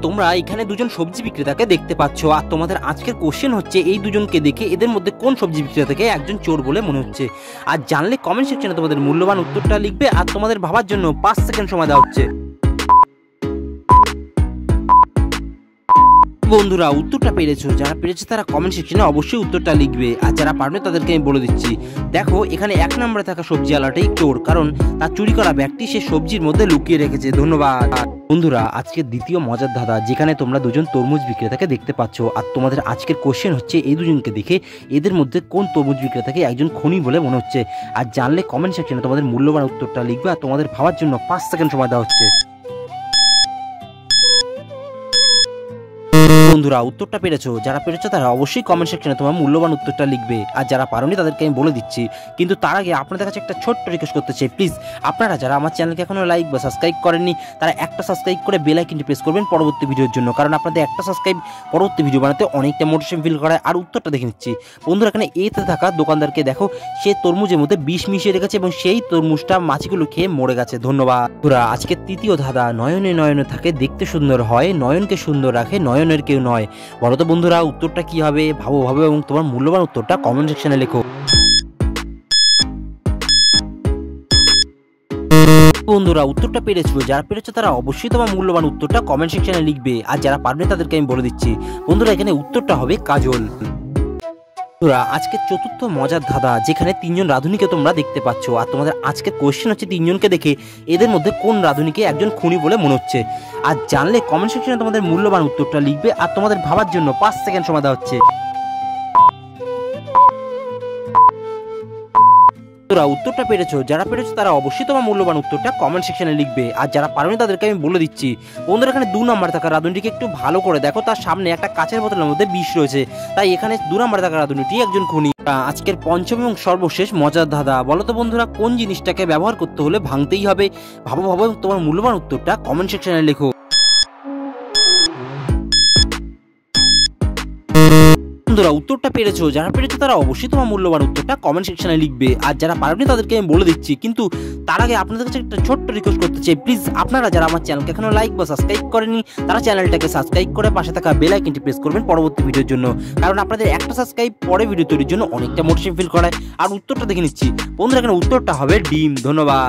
তোমরা এখানে দুজন সবজি বিক্রেতাকে দেখতে পাচ্ছ, আর তোমাদের আজকের কোশ্চেন হচ্ছে এই দুজনকে দেখে এদের মধ্যে কোন সবজি বিক্রেতাকে একজন চোর বলে মনে হচ্ছে। আর জানলে কমেন্ট সেকশনে তোমাদের মূল্যবান উত্তরটা লিখবে, আর তোমাদের ভাবার জন্য 5 সেকেন্ড সময় দেওয়া হচ্ছে। বন্ধুরা উত্তরটা পেরেছো, যারা পেরেছে তারা কমেন্ট সেকশনে অবশ্যই উত্তরটা লিখবে, আর যারা পারবে তাদেরকে আমি বলে দিচ্ছি। দেখো এখানে 1 নম্বরে থাকা সবজিওয়ালাটাই চোর, কারণ তার চুরি করা ব্যাগটি সে সবজির মধ্যে লুকিয়ে রেখেছে। ধন্যবাদ। বন্ধুরা আজকের দ্বিতীয় মজার ধাঁধা, যেখানে তোমরা দুজন তরমুজ বিক্রেতাকে দেখতে পাচ্ছ, আর তোমাদের আজকের কোশ্চেন হচ্ছে এই দুজনকে দেখে এদের মধ্যে কোন তরমুজ বিক্রেতাকে একজন খনি বলে মনে হচ্ছে। আর জানলে কমেন্ট সেকশনে তোমাদের মূল্যবান উত্তরটা লিখবে, আর তোমাদের ভাবার জন্য 5 সেকেন্ড সময় দেওয়া হচ্ছে। বন্ধুরা উত্তরটা পেরেছো, যারা পেরেছো তারা অবশ্যই কমেন্ট সেকশনে তোমার মূল্যবান উত্তরটা লিখবে, আর যারা পারোনি তাদেরকে আমি বলে দিচ্ছি। কিন্তু তার আগে আপনাদের কাছে একটা ছোট্ট রিকোয়েস্ট করতে চাই, প্লিজ আপনারা যারা আমার চ্যানেলকে এখনো লাইক বা সাবস্ক্রাইব করেননি তারা একটা সাবস্ক্রাইব করে বেল আইকনটি প্রেস করবেন পরবর্তী ভিডিওর জন্য, কারণ আপনাদের একটা সাবস্ক্রাইব পরবর্তী ভিডিও বানাতে অনেকটা মোটিভেশন ফিল করায়। আর উত্তরটা দেখে নিচ্ছি। বন্ধুরা এখানে এতে থাকা দোকানদারকে দেখো, সে তরমুজের মধ্যে বিষ মিশিয়ে রেখেছে এবং সেই তরমুজটা মাছিগুলো খেয়ে মরে গেছে। ধন্যবাদ। বন্ধুরা আজকে তৃতীয় ধাঁধা, নয়নে নয়নে থাকে দেখতে সুন্দর হয়, নয়নকে সুন্দর রাখে নয়নের কেউ নয়। বলো তো বন্ধুরা উত্তরটা কি হবে? ভাবো এবং তোমার মূল্যবান উত্তরটা কমেন্ট সেকশনে লেখো। বন্ধুরা উত্তরটা পেরেছো, যারা পেরেছো তারা অবশ্যই তোমার মূল্যবান উত্তরটা কমেন্ট সেকশনে লিখবে, আর যারা পারবে তাদেরকে আমি বলে দিচ্ছি। বন্ধুরা এখানে উত্তরটা হবে কাজল। আজকে চতুর্থ মজার ধাঁধা, যেখানে 3 জন রাঁধুনিকে তোমরা দেখতে পাচ্ছ, আর তোমাদের আজকের কোশ্চেন হচ্ছে 3 জনকে দেখে এদের মধ্যে কোন রাঁধুনিকে একজন খুনি বলে মনে হচ্ছে। আর জানলে কমেন্ট সেকশনে তোমাদের মূল্যবান উত্তরটা লিখবে, আর তোমাদের ভাবার জন্য 5 সেকেন্ড সময় দেওয়া হচ্ছে। উত্তরটা পেরেছো, যারা পেরেছো তারা অবশ্যই তোমার মূল্যবান উত্তরটা কমেন্ট সেকশনে লিখবে, আর যারা পারোনি তাদেরকে আমি বলে দিচ্ছি। বন্ধুরা এখানে 2 নম্বরে থাকা রাঁধুনিটিকে একটু ভালো করে দেখো, তার সামনে একটা কাঁচের বোতলের মধ্যে বিষ রয়েছে, তাই এখানে 2 নম্বরে থাকা রাঁধুনিটি একজন খুনি। আজকের পঞ্চম এবং সর্বশেষ মজার ধাঁধা, বলো তো বন্ধুরা কোন জিনিসটাকে ব্যবহার করতে হলে ভাঙতেই হবে? ভাবো তোমার মূল্যবান উত্তরটা কমেন্ট সেকশনে লেখো। বন্ধুরা উত্তরটা পেরেছো, যারা পেরেছো তারা অবশ্যই তোমার মূল্যবান উত্তরটা কমেন্ট সেকশনে লিখবে, আর যারা পারোনি তাদেরকে আমি বলে দিচ্ছি। কিন্তু তার আগে আপনাদের কাছে একটা ছোট্ট রিকোয়েস্ট করতে চাই, প্লিজ আপনারা যারা আমার চ্যানেলকে এখনো লাইক বা সাবস্ক্রাইব করেনি তারা চ্যানেলটাকে সাবস্ক্রাইব করে পাশে থাকা বেল আইকনটি প্রেস করবেন পরবর্তী ভিডিওর জন্য, কারণ আপনাদের একটা সাবস্ক্রাইব পরে ভিডিও তৈরির জন্য অনেকটা মোটিভেশন ফিল করায়। আর উত্তরটা দেখে নিচ্ছি। বন্ধুরা এখানে উত্তরটা হবে ডিম। ধন্যবাদ।